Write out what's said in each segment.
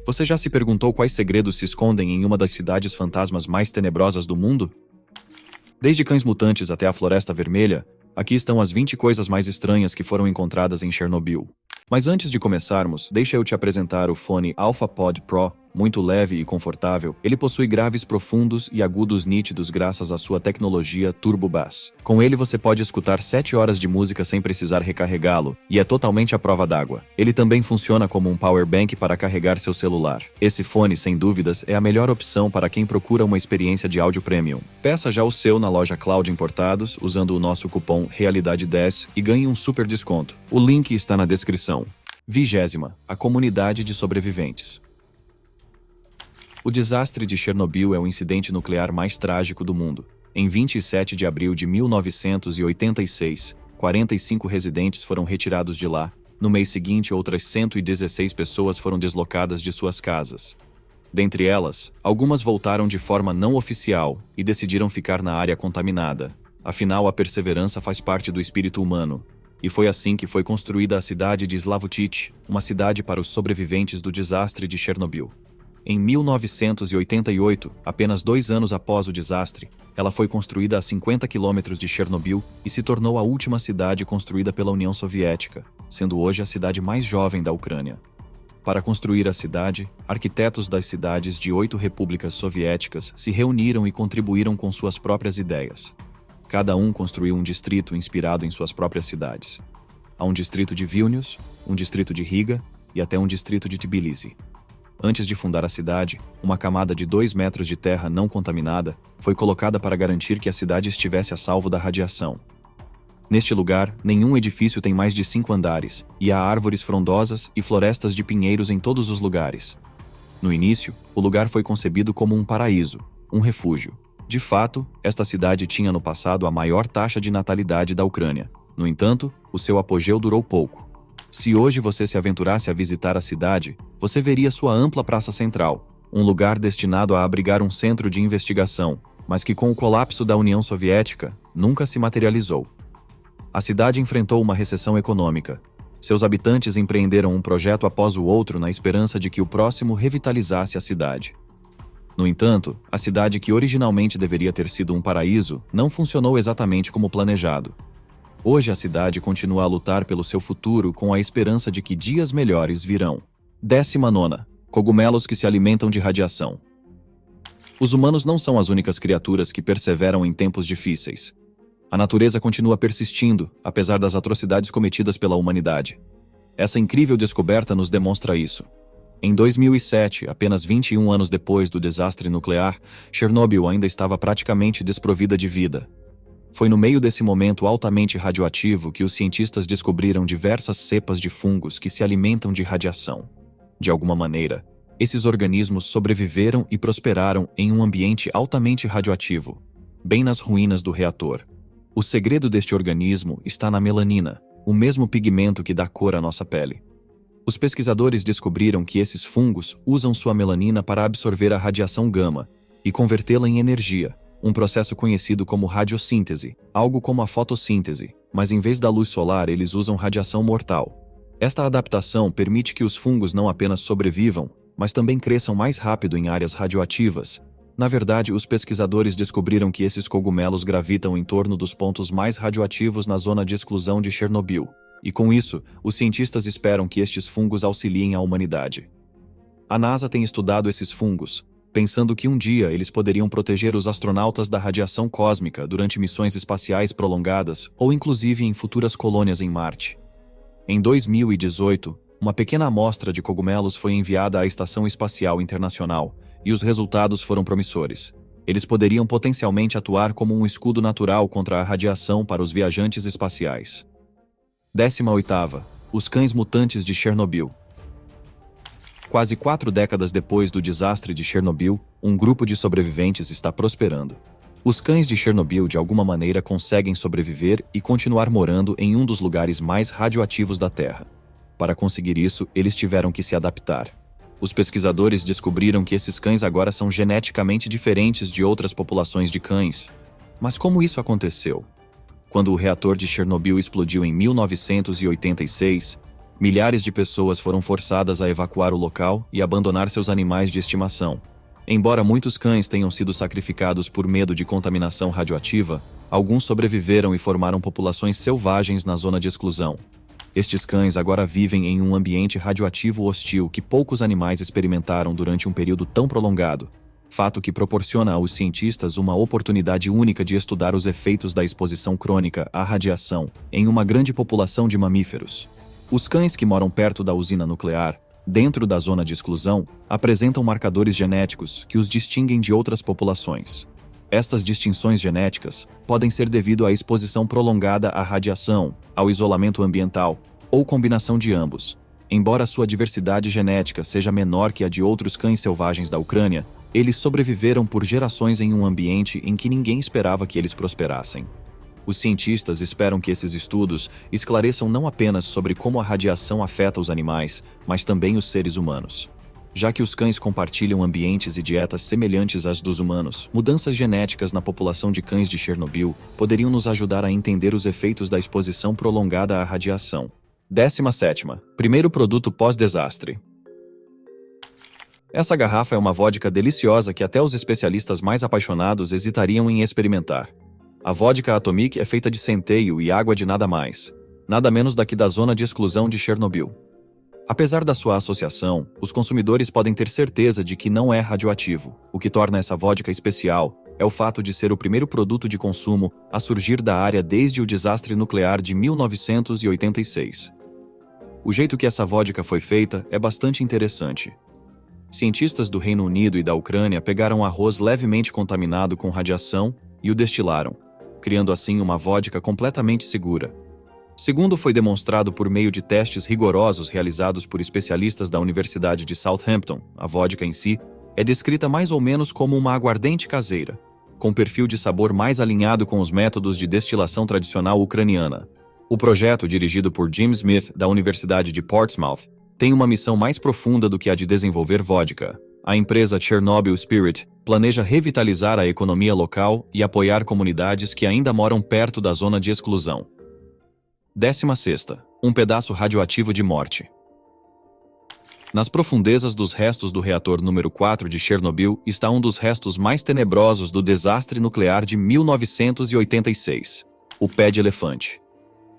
Você já se perguntou quais segredos se escondem em uma das cidades fantasmas mais tenebrosas do mundo? Desde cães mutantes até a Floresta Vermelha, aqui estão as 20 coisas mais estranhas que foram encontradas em Chernobyl. Mas antes de começarmos, deixa eu te apresentar o fone AlphaPod Pro. Muito leve e confortável, ele possui graves profundos e agudos nítidos graças à sua tecnologia Turbo Bass. Com ele você pode escutar 7 horas de música sem precisar recarregá-lo, e é totalmente à prova d'água. Ele também funciona como um power bank para carregar seu celular. Esse fone, sem dúvidas, é a melhor opção para quem procura uma experiência de áudio premium. Peça já o seu na loja Cloud Importados, usando o nosso cupom Realidade10 e ganhe um super desconto. O link está na descrição. 20ª, a comunidade de sobreviventes. O desastre de Chernobyl é o incidente nuclear mais trágico do mundo. Em 27 de abril de 1986, 45 residentes foram retirados de lá. No mês seguinte, outras 116 pessoas foram deslocadas de suas casas. Dentre elas, algumas voltaram de forma não oficial e decidiram ficar na área contaminada. Afinal, a perseverança faz parte do espírito humano. E foi assim que foi construída a cidade de Slavutich, uma cidade para os sobreviventes do desastre de Chernobyl. Em 1988, apenas 2 anos após o desastre, ela foi construída a 50 quilômetros de Chernobyl e se tornou a última cidade construída pela União Soviética, sendo hoje a cidade mais jovem da Ucrânia. Para construir a cidade, arquitetos das cidades de 8 repúblicas soviéticas se reuniram e contribuíram com suas próprias ideias. Cada um construiu um distrito inspirado em suas próprias cidades. Há um distrito de Vilnius, um distrito de Riga e até um distrito de Tbilisi. Antes de fundar a cidade, uma camada de 2 metros de terra não contaminada foi colocada para garantir que a cidade estivesse a salvo da radiação. Neste lugar, nenhum edifício tem mais de 5 andares, e há árvores frondosas e florestas de pinheiros em todos os lugares. No início, o lugar foi concebido como um paraíso, um refúgio. De fato, esta cidade tinha no passado a maior taxa de natalidade da Ucrânia. No entanto, o seu apogeu durou pouco. Se hoje você se aventurasse a visitar a cidade, você veria sua ampla praça central, um lugar destinado a abrigar um centro de investigação, mas que com o colapso da União Soviética, nunca se materializou. A cidade enfrentou uma recessão econômica. Seus habitantes empreenderam um projeto após o outro na esperança de que o próximo revitalizasse a cidade. No entanto, a cidade que originalmente deveria ter sido um paraíso não funcionou exatamente como planejado. Hoje a cidade continua a lutar pelo seu futuro com a esperança de que dias melhores virão. 19ª. Cogumelos que se alimentam de radiação. Os humanos não são as únicas criaturas que perseveram em tempos difíceis. A natureza continua persistindo, apesar das atrocidades cometidas pela humanidade. Essa incrível descoberta nos demonstra isso. Em 2007, apenas 21 anos depois do desastre nuclear, Chernobyl ainda estava praticamente desprovida de vida. Foi no meio desse momento altamente radioativo que os cientistas descobriram diversas cepas de fungos que se alimentam de radiação. De alguma maneira, esses organismos sobreviveram e prosperaram em um ambiente altamente radioativo, bem nas ruínas do reator. O segredo deste organismo está na melanina, o mesmo pigmento que dá cor à nossa pele. Os pesquisadores descobriram que esses fungos usam sua melanina para absorver a radiação gama e convertê-la em energia. Um processo conhecido como radiossíntese, algo como a fotossíntese, mas em vez da luz solar eles usam radiação mortal. Esta adaptação permite que os fungos não apenas sobrevivam, mas também cresçam mais rápido em áreas radioativas. Na verdade, os pesquisadores descobriram que esses cogumelos gravitam em torno dos pontos mais radioativos na zona de exclusão de Chernobyl, e com isso, os cientistas esperam que estes fungos auxiliem a humanidade. A NASA tem estudado esses fungos, pensando que um dia eles poderiam proteger os astronautas da radiação cósmica durante missões espaciais prolongadas ou inclusive em futuras colônias em Marte. Em 2018, uma pequena amostra de cogumelos foi enviada à Estação Espacial Internacional e os resultados foram promissores. Eles poderiam potencialmente atuar como um escudo natural contra a radiação para os viajantes espaciais. 18ª. Os cães mutantes de Chernobyl. Quase 4 décadas depois do desastre de Chernobyl, um grupo de sobreviventes está prosperando. Os cães de Chernobyl de alguma maneira conseguem sobreviver e continuar morando em um dos lugares mais radioativos da Terra. Para conseguir isso, eles tiveram que se adaptar. Os pesquisadores descobriram que esses cães agora são geneticamente diferentes de outras populações de cães. Mas como isso aconteceu? Quando o reator de Chernobyl explodiu em 1986, Milhares de pessoas foram forçadas a evacuar o local e abandonar seus animais de estimação. Embora muitos cães tenham sido sacrificados por medo de contaminação radioativa, alguns sobreviveram e formaram populações selvagens na zona de exclusão. Estes cães agora vivem em um ambiente radioativo hostil que poucos animais experimentaram durante um período tão prolongado, fato que proporciona aos cientistas uma oportunidade única de estudar os efeitos da exposição crônica à radiação em uma grande população de mamíferos. Os cães que moram perto da usina nuclear, dentro da zona de exclusão, apresentam marcadores genéticos que os distinguem de outras populações. Estas distinções genéticas podem ser devido à exposição prolongada à radiação, ao isolamento ambiental ou combinação de ambos. Embora sua diversidade genética seja menor que a de outros cães selvagens da Ucrânia, eles sobreviveram por gerações em um ambiente em que ninguém esperava que eles prosperassem. Os cientistas esperam que esses estudos esclareçam não apenas sobre como a radiação afeta os animais, mas também os seres humanos. Já que os cães compartilham ambientes e dietas semelhantes às dos humanos, mudanças genéticas na população de cães de Chernobyl poderiam nos ajudar a entender os efeitos da exposição prolongada à radiação. 17ª. Primeiro produto pós-desastre. Essa garrafa é uma vodka deliciosa que até os especialistas mais apaixonados hesitariam em experimentar. A vodka Atomic é feita de centeio e água de nada mais, nada menos daqui da zona de exclusão de Chernobyl. Apesar da sua associação, os consumidores podem ter certeza de que não é radioativo. O que torna essa vodka especial é o fato de ser o primeiro produto de consumo a surgir da área desde o desastre nuclear de 1986. O jeito que essa vodka foi feita é bastante interessante. Cientistas do Reino Unido e da Ucrânia pegaram arroz levemente contaminado com radiação e o destilaram, criando assim uma vodka completamente segura. Segundo foi demonstrado por meio de testes rigorosos realizados por especialistas da Universidade de Southampton, a vodka em si é descrita mais ou menos como uma aguardente caseira, com perfil de sabor mais alinhado com os métodos de destilação tradicional ucraniana. O projeto, dirigido por Jim Smith, da Universidade de Portsmouth, tem uma missão mais profunda do que a de desenvolver vodka. A empresa Chernobyl Spirit planeja revitalizar a economia local e apoiar comunidades que ainda moram perto da zona de exclusão. 16ª. Um pedaço radioativo de morte. Nas profundezas dos restos do reator número 4 de Chernobyl está um dos restos mais tenebrosos do desastre nuclear de 1986, o pé de elefante.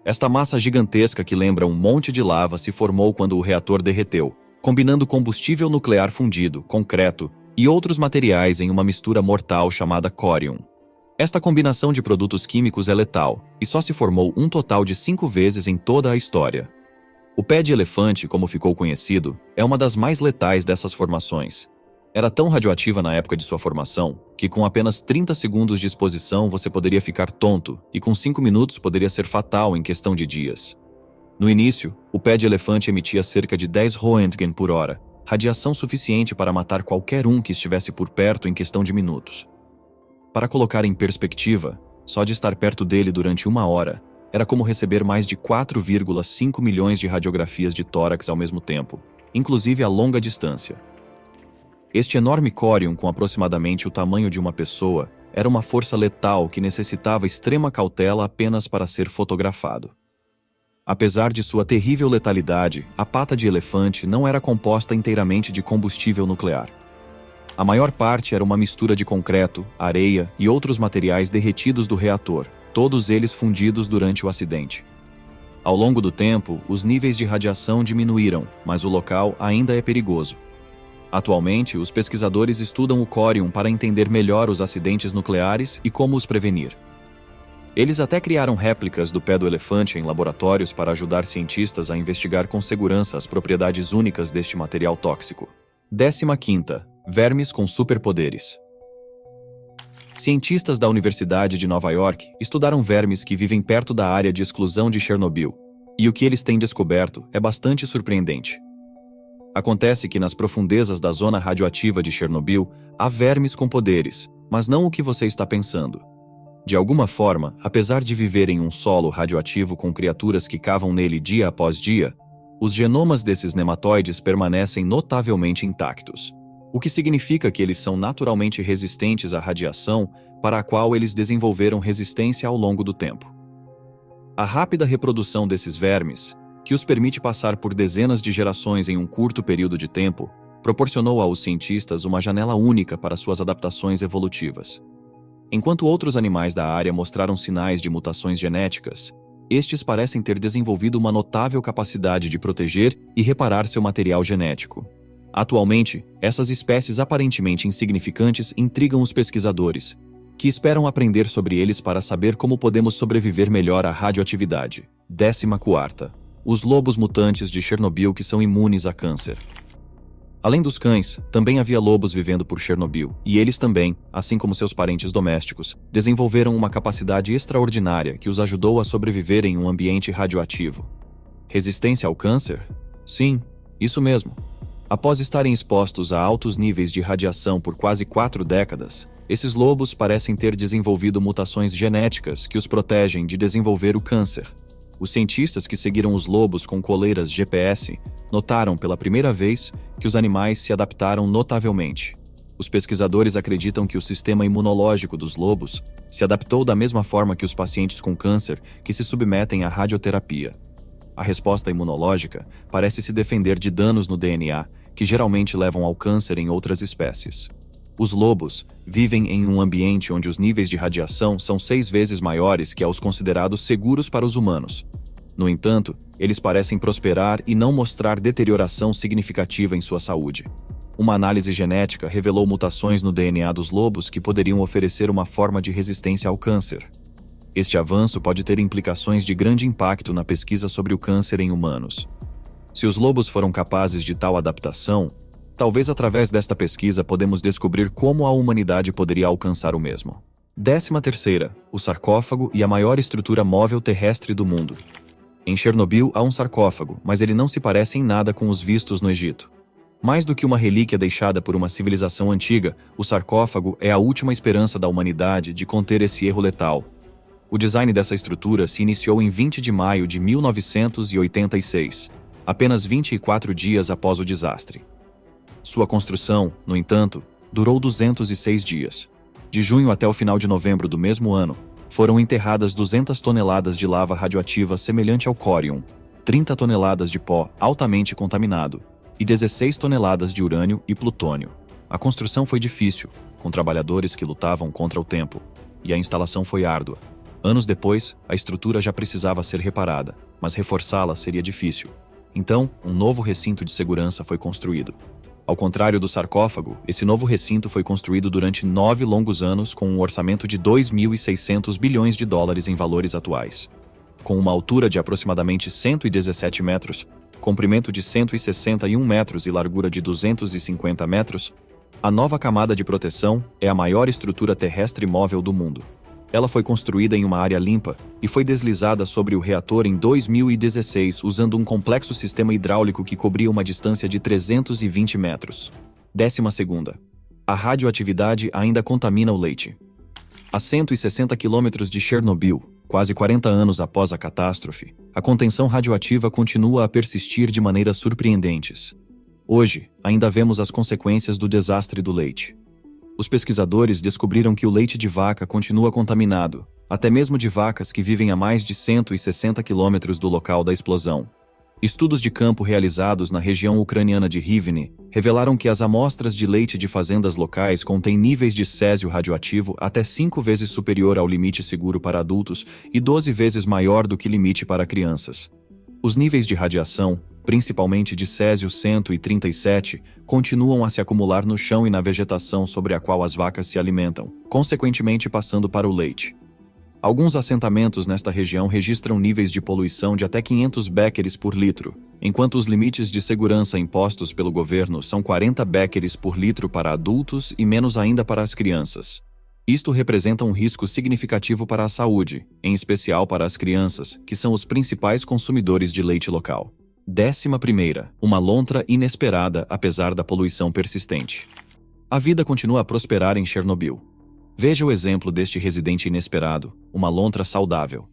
Esta massa gigantesca que lembra um monte de lava se formou quando o reator derreteu, combinando combustível nuclear fundido, concreto e outros materiais em uma mistura mortal chamada córium. Esta combinação de produtos químicos é letal e só se formou um total de 5 vezes em toda a história. O pé de elefante, como ficou conhecido, é uma das mais letais dessas formações. Era tão radioativa na época de sua formação que com apenas 30 segundos de exposição você poderia ficar tonto e com 5 minutos poderia ser fatal em questão de dias. No início, o pé de elefante emitia cerca de 10 Roentgen por hora, radiação suficiente para matar qualquer um que estivesse por perto em questão de minutos. Para colocar em perspectiva, só de estar perto dele durante 1 hora era como receber mais de 4,5 milhões de radiografias de tórax ao mesmo tempo, inclusive a longa distância. Este enorme córium, com aproximadamente o tamanho de uma pessoa, era uma força letal que necessitava extrema cautela apenas para ser fotografado. Apesar de sua terrível letalidade, a pata de elefante não era composta inteiramente de combustível nuclear. A maior parte era uma mistura de concreto, areia e outros materiais derretidos do reator, todos eles fundidos durante o acidente. Ao longo do tempo, os níveis de radiação diminuíram, mas o local ainda é perigoso. Atualmente, os pesquisadores estudam o córium para entender melhor os acidentes nucleares e como os prevenir. Eles até criaram réplicas do pé do elefante em laboratórios para ajudar cientistas a investigar com segurança as propriedades únicas deste material tóxico. 15ª. Vermes com superpoderes. Cientistas da Universidade de Nova York estudaram vermes que vivem perto da área de exclusão de Chernobyl, e o que eles têm descoberto é bastante surpreendente. Acontece que nas profundezas da zona radioativa de Chernobyl há vermes com poderes, mas não o que você está pensando. De alguma forma, apesar de viver em um solo radioativo com criaturas que cavam nele dia após dia, os genomas desses nematóides permanecem notavelmente intactos, o que significa que eles são naturalmente resistentes à radiação para a qual eles desenvolveram resistência ao longo do tempo. A rápida reprodução desses vermes que os permite passar por dezenas de gerações em um curto período de tempo, proporcionou aos cientistas uma janela única para suas adaptações evolutivas. Enquanto outros animais da área mostraram sinais de mutações genéticas, estes parecem ter desenvolvido uma notável capacidade de proteger e reparar seu material genético. Atualmente, essas espécies aparentemente insignificantes intrigam os pesquisadores, que esperam aprender sobre eles para saber como podemos sobreviver melhor à radioatividade. 14ª. Os lobos mutantes de Chernobyl que são imunes a câncer. Além dos cães, também havia lobos vivendo por Chernobyl, e eles também, assim como seus parentes domésticos, desenvolveram uma capacidade extraordinária que os ajudou a sobreviver em um ambiente radioativo. Resistência ao câncer? Sim, isso mesmo. Após estarem expostos a altos níveis de radiação por quase 4 décadas, esses lobos parecem ter desenvolvido mutações genéticas que os protegem de desenvolver o câncer. Os cientistas que seguiram os lobos com coleiras GPS notaram pela primeira vez que os animais se adaptaram notavelmente. Os pesquisadores acreditam que o sistema imunológico dos lobos se adaptou da mesma forma que os pacientes com câncer que se submetem à radioterapia. A resposta imunológica parece se defender de danos no DNA que geralmente levam ao câncer em outras espécies. Os lobos vivem em um ambiente onde os níveis de radiação são 6 vezes maiores que aos considerados seguros para os humanos. No entanto, eles parecem prosperar e não mostrar deterioração significativa em sua saúde. Uma análise genética revelou mutações no DNA dos lobos que poderiam oferecer uma forma de resistência ao câncer. Este avanço pode ter implicações de grande impacto na pesquisa sobre o câncer em humanos. Se os lobos foram capazes de tal adaptação, talvez através desta pesquisa podemos descobrir como a humanidade poderia alcançar o mesmo. 13ª. O sarcófago e a maior estrutura móvel terrestre do mundo. Em Chernobyl há um sarcófago, mas ele não se parece em nada com os vistos no Egito. Mais do que uma relíquia deixada por uma civilização antiga, o sarcófago é a última esperança da humanidade de conter esse erro letal. O design dessa estrutura se iniciou em 20 de maio de 1986, apenas 24 dias após o desastre. Sua construção, no entanto, durou 206 dias. De junho até o final de novembro do mesmo ano, foram enterradas 200 toneladas de lava radioativa semelhante ao córion, 30 toneladas de pó altamente contaminado e 16 toneladas de urânio e plutônio. A construção foi difícil, com trabalhadores que lutavam contra o tempo, e a instalação foi árdua. Anos depois, a estrutura já precisava ser reparada, mas reforçá-la seria difícil. Então, um novo recinto de segurança foi construído. Ao contrário do sarcófago, esse novo recinto foi construído durante 9 longos anos com um orçamento de 2.600 bilhões de dólares em valores atuais. Com uma altura de aproximadamente 117 metros, comprimento de 161 metros e largura de 250 metros, a nova camada de proteção é a maior estrutura terrestre móvel do mundo. Ela foi construída em uma área limpa e foi deslizada sobre o reator em 2016 usando um complexo sistema hidráulico que cobria uma distância de 320 metros. 12ª. A radioatividade ainda contamina o leite. A 160 quilômetros de Chernobyl, quase 40 anos após a catástrofe, a contenção radioativa continua a persistir de maneiras surpreendentes. Hoje, ainda vemos as consequências do desastre do leite. Os pesquisadores descobriram que o leite de vaca continua contaminado, até mesmo de vacas que vivem a mais de 160 quilômetros do local da explosão. Estudos de campo realizados na região ucraniana de Rivne revelaram que as amostras de leite de fazendas locais contêm níveis de césio radioativo até 5 vezes superior ao limite seguro para adultos e 12 vezes maior do que limite para crianças. Os níveis de radiação, principalmente de césio-137, continuam a se acumular no chão e na vegetação sobre a qual as vacas se alimentam, consequentemente passando para o leite. Alguns assentamentos nesta região registram níveis de poluição de até 500 becquerels por litro, enquanto os limites de segurança impostos pelo governo são 40 becquerels por litro para adultos e menos ainda para as crianças. Isto representa um risco significativo para a saúde, em especial para as crianças, que são os principais consumidores de leite local. 11ª. Uma lontra inesperada apesar da poluição persistente. A vida continua a prosperar em Chernobyl. Veja o exemplo deste residente inesperado, uma lontra saudável.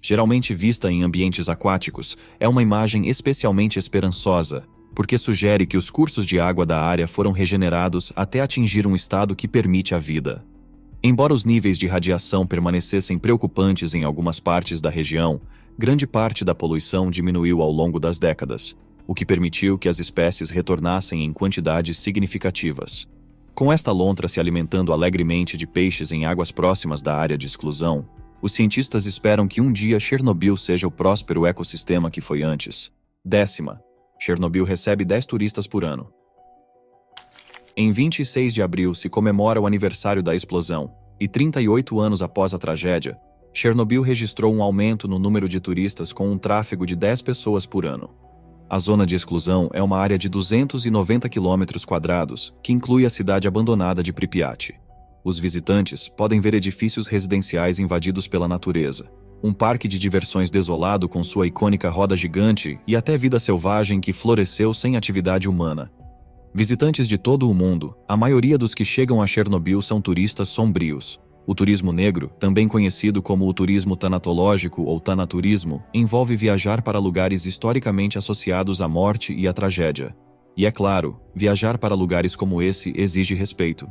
Geralmente vista em ambientes aquáticos, é uma imagem especialmente esperançosa, porque sugere que os cursos de água da área foram regenerados até atingir um estado que permite a vida. Embora os níveis de radiação permanecessem preocupantes em algumas partes da região, grande parte da poluição diminuiu ao longo das décadas, o que permitiu que as espécies retornassem em quantidades significativas. Com esta lontra se alimentando alegremente de peixes em águas próximas da área de exclusão, os cientistas esperam que um dia Chernobyl seja o próspero ecossistema que foi antes. 10ª. Chernobyl recebe 10 turistas por ano. Em 26 de abril se comemora o aniversário da explosão, e 38 anos após a tragédia, Chernobyl registrou um aumento no número de turistas com um tráfego de 10 pessoas por ano. A zona de exclusão é uma área de 290 km², que inclui a cidade abandonada de Pripyat. Os visitantes podem ver edifícios residenciais invadidos pela natureza, um parque de diversões desolado com sua icônica roda gigante e até vida selvagem que floresceu sem atividade humana. Visitantes de todo o mundo, a maioria dos que chegam a Chernobyl são turistas sombrios. O turismo negro, também conhecido como o turismo tanatológico ou tanaturismo, envolve viajar para lugares historicamente associados à morte e à tragédia. E é claro, viajar para lugares como esse exige respeito.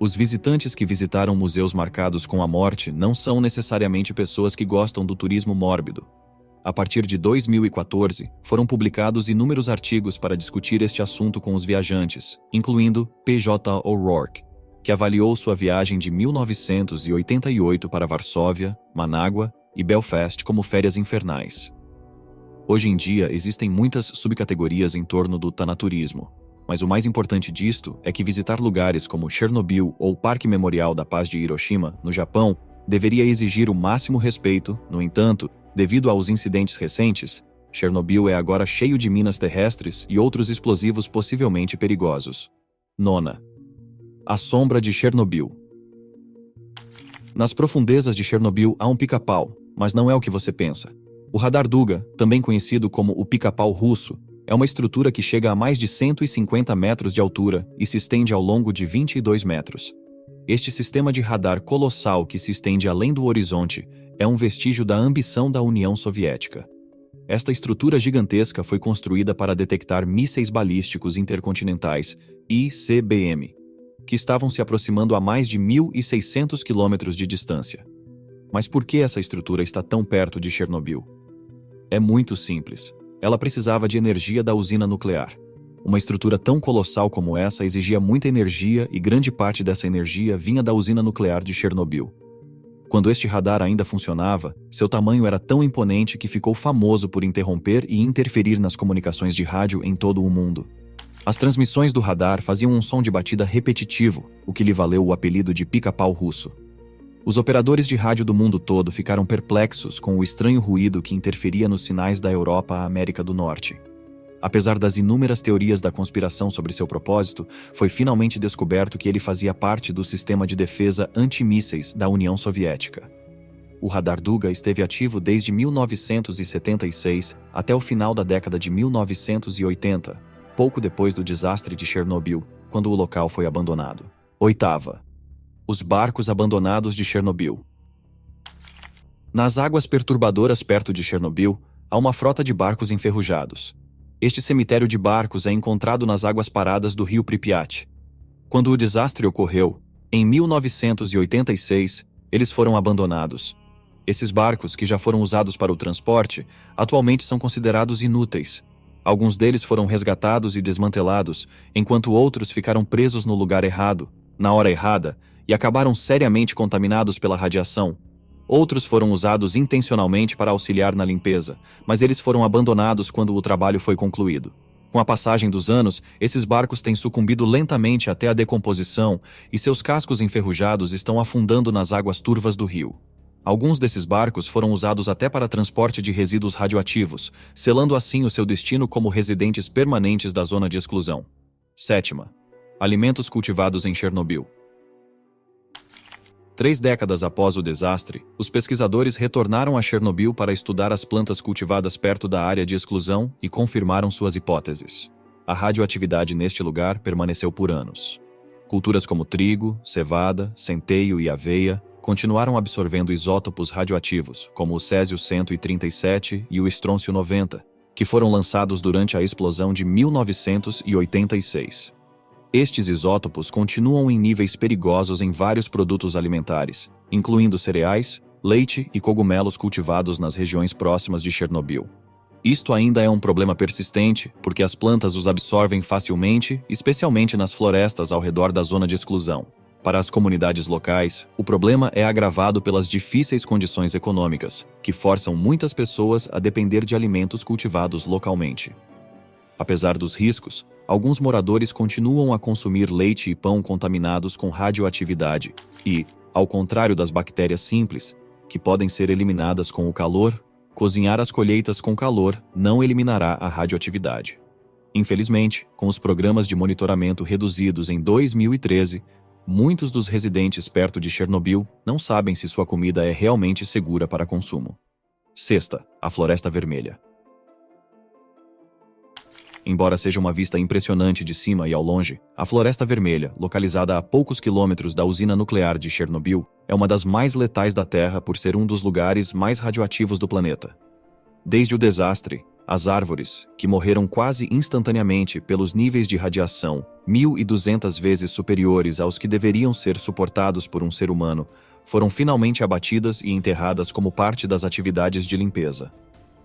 Os visitantes que visitaram museus marcados com a morte não são necessariamente pessoas que gostam do turismo mórbido. A partir de 2014, foram publicados inúmeros artigos para discutir este assunto com os viajantes, incluindo P.J. O'Rourke, que avaliou sua viagem de 1988 para Varsóvia, Manágua e Belfast como férias infernais. Hoje em dia, existem muitas subcategorias em torno do tanaturismo, mas o mais importante disto é que visitar lugares como Chernobyl ou o Parque Memorial da Paz de Hiroshima, no Japão, deveria exigir o máximo respeito. No entanto, devido aos incidentes recentes, Chernobyl é agora cheio de minas terrestres e outros explosivos possivelmente perigosos. 9ª. A sombra de Chernobyl. Nas profundezas de Chernobyl há um pica-pau, mas não é o que você pensa. O radar Duga, também conhecido como o pica-pau russo, é uma estrutura que chega a mais de 150 metros de altura e se estende ao longo de 22 metros. Este sistema de radar colossal que se estende além do horizonte é um vestígio da ambição da União Soviética. Esta estrutura gigantesca foi construída para detectar mísseis balísticos intercontinentais, ICBM, que estavam se aproximando a mais de 1.600 quilômetros de distância. Mas por que essa estrutura está tão perto de Chernobyl? É muito simples. Ela precisava de energia da usina nuclear. Uma estrutura tão colossal como essa exigia muita energia e grande parte dessa energia vinha da usina nuclear de Chernobyl. Quando este radar ainda funcionava, seu tamanho era tão imponente que ficou famoso por interromper e interferir nas comunicações de rádio em todo o mundo. As transmissões do radar faziam um som de batida repetitivo, o que lhe valeu o apelido de pica-pau russo. Os operadores de rádio do mundo todo ficaram perplexos com o estranho ruído que interferia nos sinais da Europa à América do Norte. Apesar das inúmeras teorias da conspiração sobre seu propósito, foi finalmente descoberto que ele fazia parte do sistema de defesa antimísseis da União Soviética. O radar Duga esteve ativo desde 1976 até o final da década de 1980, pouco depois do desastre de Chernobyl, quando o local foi abandonado. 8ª. Os barcos abandonados de Chernobyl. Nas águas perturbadoras perto de Chernobyl, há uma frota de barcos enferrujados. Este cemitério de barcos é encontrado nas águas paradas do rio Pripyat. Quando o desastre ocorreu, em 1986, eles foram abandonados. Esses barcos, que já foram usados para o transporte, atualmente são considerados inúteis. Alguns deles foram resgatados e desmantelados, enquanto outros ficaram presos no lugar errado, na hora errada, e acabaram seriamente contaminados pela radiação. Outros foram usados intencionalmente para auxiliar na limpeza, mas eles foram abandonados quando o trabalho foi concluído. Com a passagem dos anos, esses barcos têm sucumbido lentamente até a decomposição e seus cascos enferrujados estão afundando nas águas turvas do rio. Alguns desses barcos foram usados até para transporte de resíduos radioativos, selando assim o seu destino como residentes permanentes da zona de exclusão. 7ª. Alimentos cultivados em Chernobyl. 3 décadas após o desastre, os pesquisadores retornaram a Chernobyl para estudar as plantas cultivadas perto da área de exclusão e confirmaram suas hipóteses. A radioatividade neste lugar permaneceu por anos. Culturas como trigo, cevada, centeio e aveia continuaram absorvendo isótopos radioativos, como o césio-137 e o estrôncio-90, que foram lançados durante a explosão de 1986. Estes isótopos continuam em níveis perigosos em vários produtos alimentares, incluindo cereais, leite e cogumelos cultivados nas regiões próximas de Chernobyl. Isto ainda é um problema persistente, porque as plantas os absorvem facilmente, especialmente nas florestas ao redor da zona de exclusão. Para as comunidades locais, o problema é agravado pelas difíceis condições econômicas, que forçam muitas pessoas a depender de alimentos cultivados localmente. Apesar dos riscos, alguns moradores continuam a consumir leite e pão contaminados com radioatividade e, ao contrário das bactérias simples, que podem ser eliminadas com o calor, cozinhar as colheitas com calor não eliminará a radioatividade. Infelizmente, com os programas de monitoramento reduzidos em 2013, muitos dos residentes perto de Chernobyl não sabem se sua comida é realmente segura para consumo. Sexta, a Floresta Vermelha. Embora seja uma vista impressionante de cima e ao longe, a Floresta Vermelha, localizada a poucos quilômetros da usina nuclear de Chernobyl, é uma das mais letais da Terra por ser um dos lugares mais radioativos do planeta. Desde o desastre, as árvores, que morreram quase instantaneamente pelos níveis de radiação 1.200 vezes superiores aos que deveriam ser suportados por um ser humano, foram finalmente abatidas e enterradas como parte das atividades de limpeza.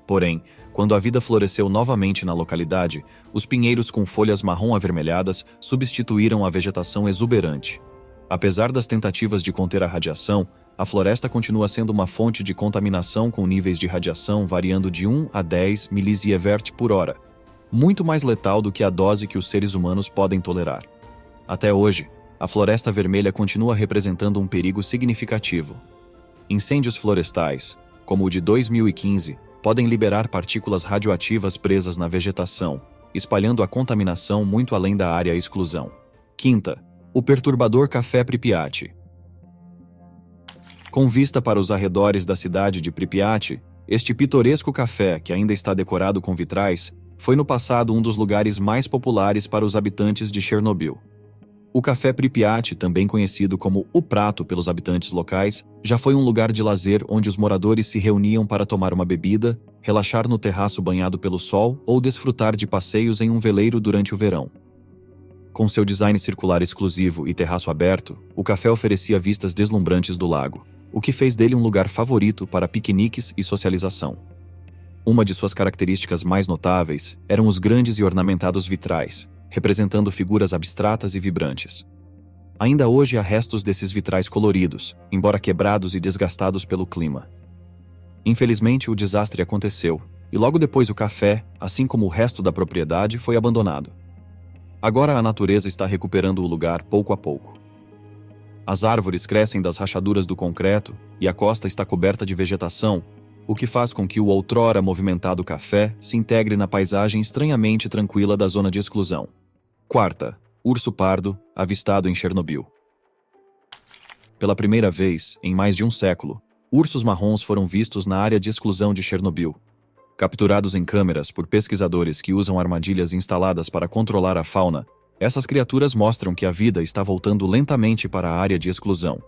Porém, quando a vida floresceu novamente na localidade, os pinheiros com folhas marrom avermelhadas substituíram a vegetação exuberante. Apesar das tentativas de conter a radiação, a floresta continua sendo uma fonte de contaminação com níveis de radiação variando de 1 a 10 milisievert por hora, muito mais letal do que a dose que os seres humanos podem tolerar. Até hoje, a Floresta Vermelha continua representando um perigo significativo. Incêndios florestais, como o de 2015, podem liberar partículas radioativas presas na vegetação, espalhando a contaminação muito além da área exclusão. Quinta, o perturbador café Pripyat. Com vista para os arredores da cidade de Pripyat, este pitoresco café, que ainda está decorado com vitrais, foi no passado um dos lugares mais populares para os habitantes de Chernobyl. O café Pripyat, também conhecido como o prato pelos habitantes locais, já foi um lugar de lazer onde os moradores se reuniam para tomar uma bebida, relaxar no terraço banhado pelo sol ou desfrutar de passeios em um veleiro durante o verão. Com seu design circular exclusivo e terraço aberto, o café oferecia vistas deslumbrantes do lago, o que fez dele um lugar favorito para piqueniques e socialização. Uma de suas características mais notáveis eram os grandes e ornamentados vitrais, representando figuras abstratas e vibrantes. Ainda hoje há restos desses vitrais coloridos, embora quebrados e desgastados pelo clima. Infelizmente, o desastre aconteceu, e logo depois o café, assim como o resto da propriedade, foi abandonado. Agora a natureza está recuperando o lugar pouco a pouco. As árvores crescem das rachaduras do concreto e a costa está coberta de vegetação, o que faz com que o outrora movimentado café se integre na paisagem estranhamente tranquila da zona de exclusão. Quarta, urso pardo, avistado em Chernobyl. Pela primeira vez, em mais de um século, ursos marrons foram vistos na área de exclusão de Chernobyl. Capturados em câmeras por pesquisadores que usam armadilhas instaladas para controlar a fauna, essas criaturas mostram que a vida está voltando lentamente para a área de exclusão.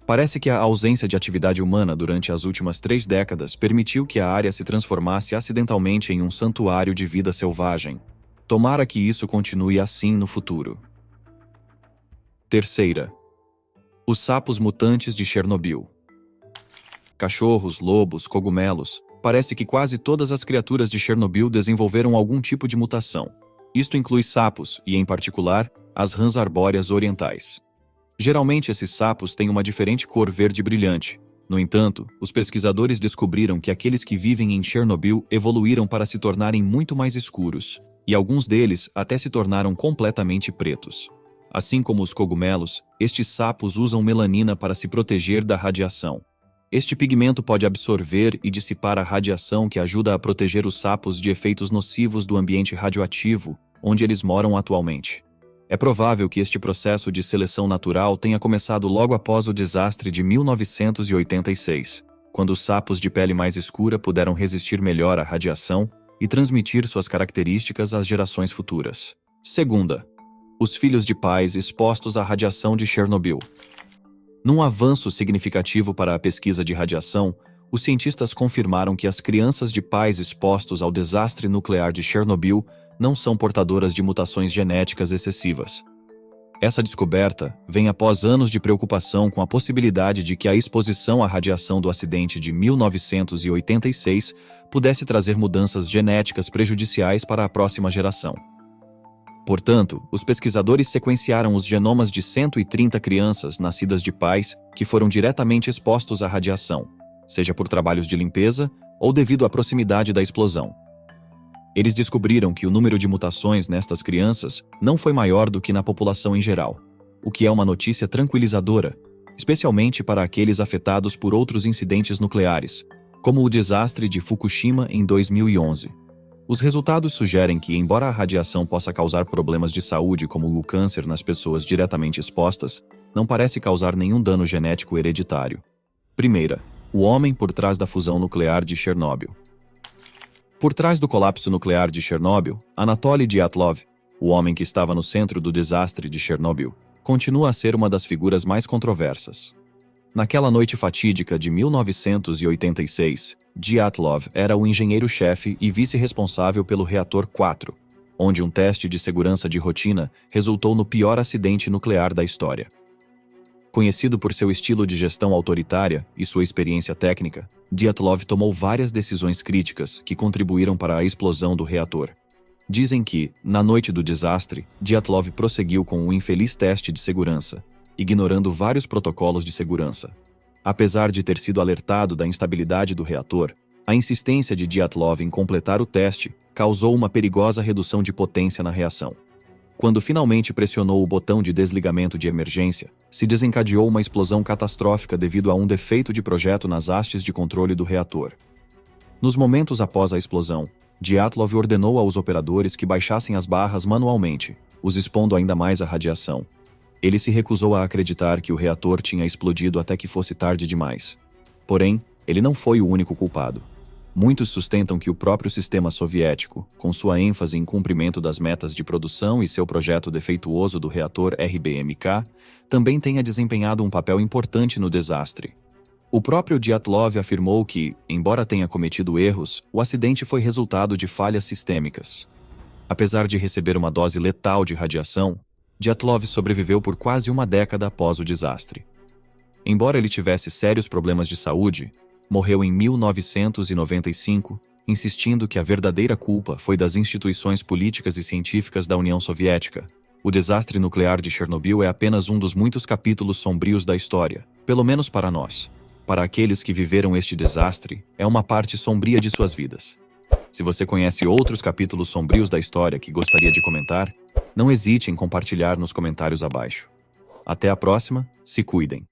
Parece que a ausência de atividade humana durante as últimas 3 décadas permitiu que a área se transformasse acidentalmente em um santuário de vida selvagem. Tomara que isso continue assim no futuro. Terceira, os sapos mutantes de Chernobyl. Cachorros, lobos, cogumelos. Parece que quase todas as criaturas de Chernobyl desenvolveram algum tipo de mutação. Isto inclui sapos e, em particular, as rãs arbóreas orientais. Geralmente esses sapos têm uma diferente cor verde brilhante. No entanto, os pesquisadores descobriram que aqueles que vivem em Chernobyl evoluíram para se tornarem muito mais escuros, e alguns deles até se tornaram completamente pretos. Assim como os cogumelos, estes sapos usam melanina para se proteger da radiação. Este pigmento pode absorver e dissipar a radiação que ajuda a proteger os sapos de efeitos nocivos do ambiente radioativo, onde eles moram atualmente. É provável que este processo de seleção natural tenha começado logo após o desastre de 1986, quando os sapos de pele mais escura puderam resistir melhor à radiação e transmitir suas características às gerações futuras. Segunda, os filhos de pais expostos à radiação de Chernobyl. Num avanço significativo para a pesquisa de radiação, os cientistas confirmaram que as crianças de pais expostos ao desastre nuclear de Chernobyl não são portadoras de mutações genéticas excessivas. Essa descoberta vem após anos de preocupação com a possibilidade de que a exposição à radiação do acidente de 1986 pudesse trazer mudanças genéticas prejudiciais para a próxima geração. Portanto, os pesquisadores sequenciaram os genomas de 130 crianças nascidas de pais que foram diretamente expostos à radiação, seja por trabalhos de limpeza ou devido à proximidade da explosão. Eles descobriram que o número de mutações nestas crianças não foi maior do que na população em geral, o que é uma notícia tranquilizadora, especialmente para aqueles afetados por outros incidentes nucleares, como o desastre de Fukushima em 2011. Os resultados sugerem que, embora a radiação possa causar problemas de saúde como o câncer nas pessoas diretamente expostas, não parece causar nenhum dano genético hereditário. Primeira, o homem por trás da fusão nuclear de Chernobyl. Por trás do colapso nuclear de Chernobyl, Anatoly Dyatlov, o homem que estava no centro do desastre de Chernobyl, continua a ser uma das figuras mais controversas. Naquela noite fatídica de 1986, Dyatlov era o engenheiro-chefe e vice-responsável pelo reator 4, onde um teste de segurança de rotina resultou no pior acidente nuclear da história. Conhecido por seu estilo de gestão autoritária e sua experiência técnica, Dyatlov tomou várias decisões críticas que contribuíram para a explosão do reator. Dizem que, na noite do desastre, Dyatlov prosseguiu com um infeliz teste de segurança, ignorando vários protocolos de segurança. Apesar de ter sido alertado da instabilidade do reator, a insistência de Dyatlov em completar o teste causou uma perigosa redução de potência na reação. Quando finalmente pressionou o botão de desligamento de emergência, se desencadeou uma explosão catastrófica devido a um defeito de projeto nas hastes de controle do reator. Nos momentos após a explosão, Dyatlov ordenou aos operadores que baixassem as barras manualmente, os expondo ainda mais à radiação. Ele se recusou a acreditar que o reator tinha explodido até que fosse tarde demais. Porém, ele não foi o único culpado. Muitos sustentam que o próprio sistema soviético, com sua ênfase em cumprimento das metas de produção e seu projeto defeituoso do reator RBMK, também tenha desempenhado um papel importante no desastre. O próprio Dyatlov afirmou que, embora tenha cometido erros, o acidente foi resultado de falhas sistêmicas. Apesar de receber uma dose letal de radiação, Dyatlov sobreviveu por quase uma década após o desastre. Embora ele tivesse sérios problemas de saúde, morreu em 1995, insistindo que a verdadeira culpa foi das instituições políticas e científicas da União Soviética. O desastre nuclear de Chernobyl é apenas um dos muitos capítulos sombrios da história, pelo menos para nós. Para aqueles que viveram este desastre, é uma parte sombria de suas vidas. Se você conhece outros capítulos sombrios da história que gostaria de comentar, não hesite em compartilhar nos comentários abaixo. Até a próxima, se cuidem.